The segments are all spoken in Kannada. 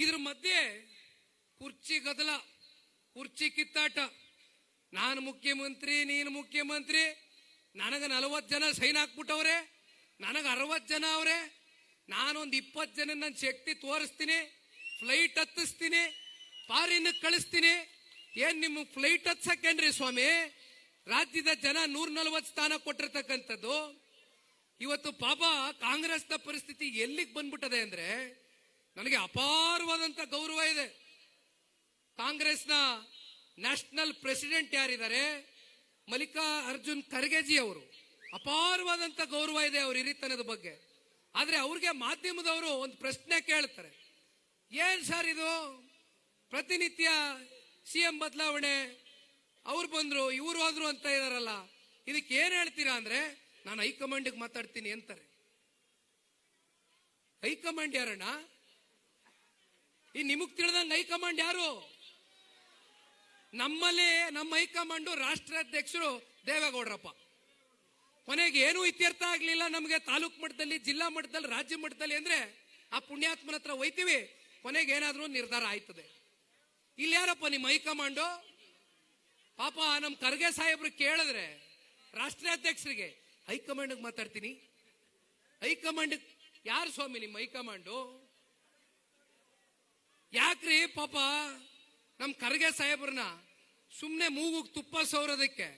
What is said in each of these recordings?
ಇದ್ರ ಮಧ್ಯೆ ಕುರ್ಚಿ ಗದಲ, ಕುರ್ಚಿ ಕಿತ್ತಾಟ. ನಾನು ಮುಖ್ಯಮಂತ್ರಿ, ನೀನು ಮುಖ್ಯಮಂತ್ರಿ, ನನಗೆ 40 ಜನ ಸೈನ್ ಹಾಕ್ಬಿಟ್ಟವ್ರೆ, ನನಗೆ 60 ಜನ ಅವ್ರೆ, ನಾನೊಂದು 20 ಜನ ನನ್ನ ಶಕ್ತಿ ತೋರಿಸ್ತೀನಿ, ಫ್ಲೈಟ್ ಹತ್ತಿಸ್ತೀನಿ, ಫಾರಿನ್ ಕಳಿಸ್ತೀನಿ. ಏನ್ ನಿಮ್ಗೆ ಫ್ಲೈಟ್ ಹತ್ಸಕ್ಕೇನ್ರಿ ಸ್ವಾಮಿ? ರಾಜ್ಯದ ಜನ 140 ಸ್ಥಾನ ಕೊಟ್ಟಿರ್ತಕ್ಕಂಥದ್ದು. ಇವತ್ತು ಪಾಪ ಕಾಂಗ್ರೆಸ್ನ ಪರಿಸ್ಥಿತಿ ಎಲ್ಲಿಗೆ ಬಂದ್ಬಿಟ್ಟದೆ ಅಂದ್ರೆ, ನನಗೆ ಅಪಾರವಾದಂತ ಗೌರವ ಇದೆ. ಕಾಂಗ್ರೆಸ್ನ ನ್ಯಾಷನಲ್ ಪ್ರೆಸಿಡೆಂಟ್ ಯಾರಿದ್ದಾರೆ, ಮಲ್ಲಿಕಾರ್ಜುನ್ ಖರ್ಗೆಜಿ ಅವರು, ಅಪಾರವಾದಂತ ಗೌರವ ಇದೆ ಅವ್ರ ಹಿರಿತನದ ಬಗ್ಗೆ. ಆದ್ರೆ ಅವ್ರಿಗೆ ಮಾಧ್ಯಮದವರು ಒಂದು ಪ್ರಶ್ನೆ ಕೇಳ್ತಾರೆ, ಏನ್ ಸರ್ ಇದು ಪ್ರತಿನಿತ್ಯ ಸಿಎಂ ಬದಲಾವಣೆ, ಅವ್ರು ಬಂದ್ರು ಇವ್ರು ಹೋದ್ರು ಅಂತ ಇದಾರಲ್ಲ, ಇದಕ್ಕೆ ಏನ್ ಹೇಳ್ತೀರಾ ಅಂದ್ರೆ, ನಾನು ಹೈಕಮಾಂಡ್ಗೆ ಮಾತಾಡ್ತೀನಿ ಅಂತಾರೆ. ಹೈಕಮಾಂಡ್ ಯಾರಣ್ಣ? ಈ ನಿಮಗ್ ತಿಳಿದಂಗ ಹೈಕಮಾಂಡ್ ಯಾರು? ನಮ್ಮಲ್ಲಿ ನಮ್ಮ ಹೈಕಮಾಂಡ್ ರಾಷ್ಟ್ರಾಧ್ಯಕ್ಷರು ದೇವೇಗೌಡರಪ್ಪ. ಕೊನೆಗೆ ಏನೂ ಇತ್ಯರ್ಥ ಆಗ್ಲಿಲ್ಲ ನಮಗೆ, ತಾಲೂಕು ಮಟ್ಟದಲ್ಲಿ, ಜಿಲ್ಲಾ ಮಟ್ಟದಲ್ಲಿ, ರಾಜ್ಯ ಮಟ್ಟದಲ್ಲಿ ಅಂದ್ರೆ ಆ ಪುಣ್ಯಾತ್ಮನ ಹತ್ರ ಹೋಯ್ತೀವಿ, ಕೊನೆಗೆ ಏನಾದ್ರೂ ನಿರ್ಧಾರ ಆಯ್ತದೆ. ಇಲ್ಲಿ ಯಾರಪ್ಪ ನಿಮ್ಮ ಹೈಕಮಾಂಡು? ಪಾಪ ನಮ್ ಖರ್ಗೆ ಸಾಹೇಬ್ರು ಕೇಳಿದ್ರೆ ರಾಷ್ಟ್ರಾಧ್ಯಕ್ಷರಿಗೆ, ಹೈಕಮಾಂಡ್ ಮಾತಾಡ್ತೀನಿ. ಹೈಕಮಾಂಡ್ ಯಾರು ಸ್ವಾಮಿ ನಿಮ್ಮ ಹೈಕಮಾಂಡು? ಯಾಕ್ರಿ ಪಾಪ ನಮ್ ಖರ್ಗೆ ಸಾಹೇಬ್ರನ್ನ ಸುಮ್ನೆ ಮೂಗು ತುಪ್ಪ ಸೌರೋದಕ್ಕೆ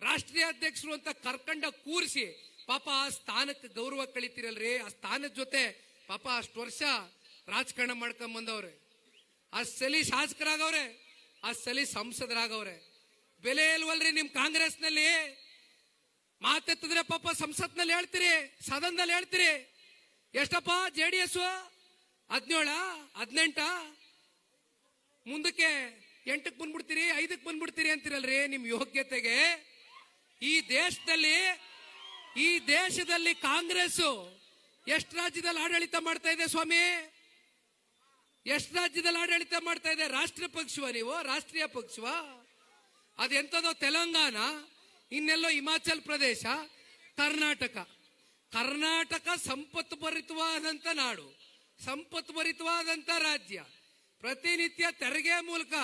ರಾಷ್ಟ್ರೀಯ ಅಧ್ಯಕ್ಷರು ಅಂತ ಕರ್ಕಂಡ ಕೂರಿಸಿ ಪಾಪ ಆ ಸ್ಥಾನಕ್ಕೆ ಗೌರವ ಕಳಿತೀರಲ್ರಿ. ಆ ಸ್ಥಾನದ ಜೊತೆ ಪಾಪ ಅಷ್ಟು ವರ್ಷ ರಾಜಕಾರಣ ಮಾಡ್ಕೊಂಡ್ ಬಂದವ್ರೆ, ಆ ಸಲಿ ಶಾಸಕರಾಗವ್ರೆ, ಆ ಸಲಿ ಸಂಸದರಾಗವ್ರೆ. ಬೆಲೆ ಇಲ್ವಲ್ರಿ ನಿಮ್ ಕಾಂಗ್ರೆಸ್ನಲ್ಲಿ? ಮಾತೆತ್ತಿದ್ರೆ ಪಾಪ ಸಂಸತ್ನಲ್ಲಿ ಹೇಳ್ತೀರಿ, ಸದನದಲ್ಲಿ ಹೇಳ್ತೀರಿ. ಎಷ್ಟಪ್ಪ JDS 17, 18, ಮುಂದಕ್ಕೆ 8ಕ್ಕೆ ಬಂದ್ಬಿಡ್ತೀರಿ, 5ಕ್ಕೆ ಬಂದ್ಬಿಡ್ತೀರಿ ಅಂತೀರಲ್ರಿ. ನಿಮ್ ಯೋಗ್ಯತೆಗೆ ಈ ದೇಶದಲ್ಲಿ ಕಾಂಗ್ರೆಸ್ ಎಷ್ಟು ರಾಜ್ಯದಲ್ಲಿ ಆಡಳಿತ ಮಾಡ್ತಾ ಇದೆ ಸ್ವಾಮಿ? ಎಷ್ಟು ರಾಜ್ಯದಲ್ಲಿ ಆಡಳಿತ ಮಾಡ್ತಾ ಇದೆ? ರಾಷ್ಟ್ರೀಯ ಪಕ್ಷವ ನೀವು? ರಾಷ್ಟ್ರೀಯ ಪಕ್ಷವ ಅದೆಂತದೋ ತೆಲಂಗಾಣ, ಇನ್ನೆಲ್ಲೋ ಹಿಮಾಚಲ್ ಪ್ರದೇಶ, ಕರ್ನಾಟಕ ಸಂಪತ್ತು ಭರಿತವಾದಂತ ನಾಡು, ಸಂಪತ್ತು ಭರಿತವಾದಂತ ರಾಜ್ಯ. ಪ್ರತಿನಿತ್ಯ ತೆರಿಗೆ ಮೂಲಕ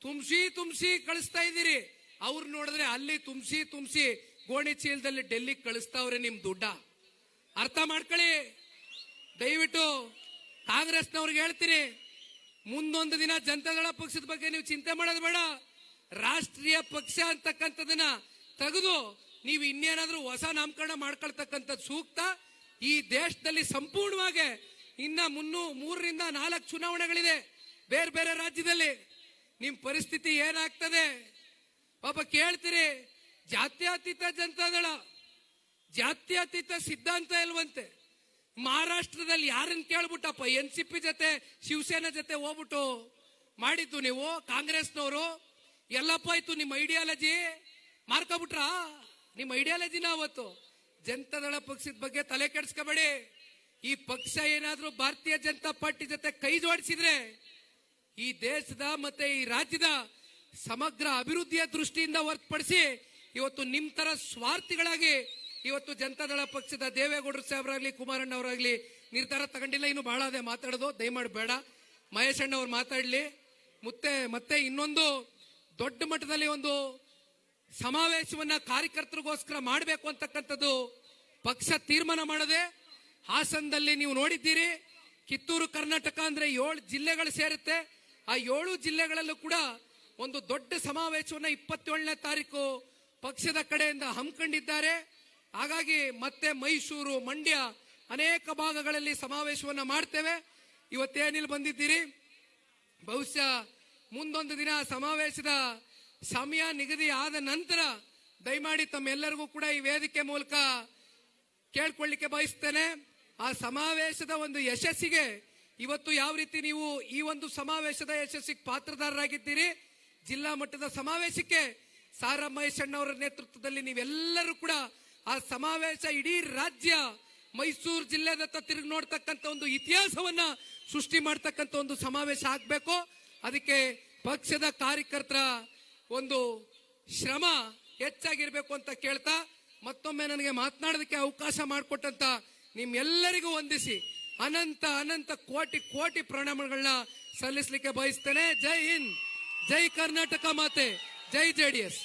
ತುಂಬಿಸಿ ಕಳಿಸ್ತಾ ಇದ್ದೀರಿ. ಅವ್ರು ನೋಡಿದ್ರೆ ಅಲ್ಲಿ ತುಂಬಿಸಿ ಗೋಣಿ ಚೀಲದಲ್ಲಿ ಡೆಲ್ಲಿಗೆ ಕಳಿಸ್ತಾವ್ರೆ ನಿಮ್ ದುಡ್ಡ. ಅರ್ಥ ಮಾಡ್ಕೊಳ್ಳಿ ದಯವಿಟ್ಟು. ಕಾಂಗ್ರೆಸ್ನವ್ರಿಗೆ ಹೇಳ್ತೀನಿ, ಮುಂದೊಂದು ದಿನ ಜನತಾದಳ ಪಕ್ಷದ ಬಗ್ಗೆ ನೀವು ಚಿಂತೆ ಮಾಡೋದು ಬೇಡ. ರಾಷ್ಟ್ರೀಯ ಪಕ್ಷ ಅಂತಕ್ಕಂಥದನ್ನ ತೆಗೆದು ನೀವು ಇನ್ನೇನಾದ್ರೂ ಹೊಸ ನಾಮಕರಣ ಮಾಡ್ಕೊಳ್ತಕ್ಕಂಥದ್ದು ಸೂಕ್ತ. ಈ ದೇಶದಲ್ಲಿ ಸಂಪೂರ್ಣವಾಗಿ ಇನ್ನ 3 ರಿಂದ 4 ಚುನಾವಣೆಗಳಿದೆ ಬೇರೆ ಬೇರೆ ರಾಜ್ಯದಲ್ಲಿ. ನಿಮ್ ಪರಿಸ್ಥಿತಿ ಏನಾಗ್ತದೆ ಪಾಪ ಕೇಳ್ತೀರಿ. ಜಾತ್ಯತೀತ ಜನತಾದಳ, ಜಾತ್ಯತೀತ ಸಿದ್ಧಾಂತ ಇಲ್ವಂತೆ. ಮಹಾರಾಷ್ಟ್ರದಲ್ಲಿ ಯಾರನ್ನ ಕೇಳ್ಬಿಟ್ಟಪ್ಪ NCP ಜೊತೆ ಶಿವಸೇನಾ ಜೊತೆ ಹೋಗ್ಬಿಟ್ಟು ಮಾಡಿದ್ದು ನೀವು ಕಾಂಗ್ರೆಸ್ನವರು? ಎಲ್ಲಪ್ಪ ಆಯ್ತು ನಿಮ್ಮ ಐಡಿಯಾಲಜಿ? ಮಾರ್ಕೊಬಿಟ್ರಾ ನಿಮ್ಮ ಐಡಿಯಾಲಜಿನ? ಅವತ್ತು ಜನತಾದಳ ಪಕ್ಷದ ಬಗ್ಗೆ ತಲೆ ಕೆಡಿಸ್ಕೋಬೇಡಿ. ಈ ಪಕ್ಷ ಏನಾದ್ರೂ ಭಾರತೀಯ ಜನತಾ ಪಾರ್ಟಿ ಜೊತೆ ಕೈ ಜೋಡಿಸಿದ್ರೆ ಈ ದೇಶದ ಮತ್ತೆ ಈ ರಾಜ್ಯದ ಸಮಗ್ರ ಅಭಿವೃದ್ಧಿಯ ದೃಷ್ಟಿಯಿಂದ ಹೊರತುಪಡಿಸಿ ಇವತ್ತು ನಿಮ್ ತರ ಸ್ವಾರ್ಥಿಗಳಾಗಿ ಇವತ್ತು ಜನತಾದಳ ಪಕ್ಷದ ದೇವೇಗೌಡರು ಸಾಹೇಬರಾಗ್ಲಿ, ಕುಮಾರಣ್ಣ ಅವರಾಗ್ಲಿ ನಿರ್ಧಾರ ತಗೊಂಡಿಲ್ಲ. ಇನ್ನು ಬಹಳ ಅದೇ ಮಾತಾಡೋದು, ದಯಮಾಡಿ ಬೇಡ. ಮಹೇಶ್ ಅಣ್ಣ ಅವ್ರು ಮಾತಾಡ್ಲಿ. ಮತ್ತೆ ಇನ್ನೊಂದು ದೊಡ್ಡ ಮಟ್ಟದಲ್ಲಿ ಒಂದು ಸಮಾವೇಶವನ್ನ ಕಾರ್ಯಕರ್ತರಿಗೋಸ್ಕರ ಮಾಡಬೇಕು ಅಂತಕ್ಕಂಥದ್ದು ಪಕ್ಷ ತೀರ್ಮಾನ ಮಾಡದೆ. ಹಾಸನದಲ್ಲಿ ನೀವು ನೋಡಿದ್ದೀರಿ, ಕಿತ್ತೂರು ಕರ್ನಾಟಕ ಅಂದ್ರೆ 7 ಜಿಲ್ಲೆಗಳು ಸೇರುತ್ತೆ. ಆ 7 ಜಿಲ್ಲೆಗಳಲ್ಲೂ ಕೂಡ ಒಂದು ದೊಡ್ಡ ಸಮಾವೇಶವನ್ನ 27ನೇ ತಾರೀಕು ಪಕ್ಷದ ಕಡೆಯಿಂದ ಹಮ್ಮಿಕೊಂಡಿದ್ದಾರೆ. ಹಾಗಾಗಿ ಮತ್ತೆ ಮೈಸೂರು, ಮಂಡ್ಯ ಅನೇಕ ಭಾಗಗಳಲ್ಲಿ ಸಮಾವೇಶವನ್ನ ಮಾಡ್ತೇವೆ. ಇವತ್ತೇನಿಲ್ಲಿ ಬಂದಿದ್ದೀರಿ, ಬಹುಶಃ ಮುಂದೊಂದು ದಿನ ಸಮಾವೇಶದ ಸಮಯ ನಿಗದಿ ಆದ ನಂತರ ದಯಮಾಡಿ ತಮ್ಮೆಲ್ಲರಿಗೂ ಕೂಡ ಈ ವೇದಿಕೆ ಮೂಲಕ ಕೇಳ್ಕೊಳ್ಳಿಕ್ಕೆ ಬಯಸ್ತೇನೆ. ಆ ಸಮಾವೇಶದ ಒಂದು ಯಶಸ್ಸಿಗೆ ಇವತ್ತು ಯಾವ ರೀತಿ ನೀವು ಈ ಒಂದು ಸಮಾವೇಶದ ಯಶಸ್ಸಿಗೆ ಪಾತ್ರದಾರರಾಗಿದ್ದೀರಿ, ಜಿಲ್ಲಾ ಮಟ್ಟದ ಸಮಾವೇಶಕ್ಕೆ ಸಾರಾ ಮಹೇಶ್ ಅಣ್ಣವರ ನೇತೃತ್ವದಲ್ಲಿ ನೀವೆಲ್ಲರೂ ಕೂಡ ಆ ಸಮಾವೇಶ ಇಡೀ ರಾಜ್ಯ ಮೈಸೂರು ಜಿಲ್ಲೆದತ್ತ ತಿರುಗಿ ನೋಡ್ತಕ್ಕಂಥ ಒಂದು ಇತಿಹಾಸವನ್ನ ಸೃಷ್ಟಿ ಮಾಡ್ತಕ್ಕಂಥ ಒಂದು ಸಮಾವೇಶ ಆಗ್ಬೇಕು. ಅದಕ್ಕೆ ಪಕ್ಷದ ಕಾರ್ಯಕರ್ತರ ಒಂದು ಶ್ರಮ ಹೆಚ್ಚಾಗಿರ್ಬೇಕು ಅಂತ ಕೇಳ್ತಾ, ಮತ್ತೊಮ್ಮೆ ನನಗೆ ಮಾತನಾಡೋದಕ್ಕೆ ಅವಕಾಶ ಮಾಡಿಕೊಟ್ಟಂತ ನಿಮ್ಮೆಲ್ಲರಿಗೂ ವಂದಿಸಿ ಅನಂತ ಕೋಟಿ ಪ್ರಣಾಮಗಳನ್ನ ಸಲ್ಲಿಸಲಿಕ್ಕೆ ಬಯಸ್ತೇನೆ. ಜೈ ಹಿಂದ್, ಜೈ ಕರ್ನಾಟಕ ಮಾತೆ, ಜೈ JDS.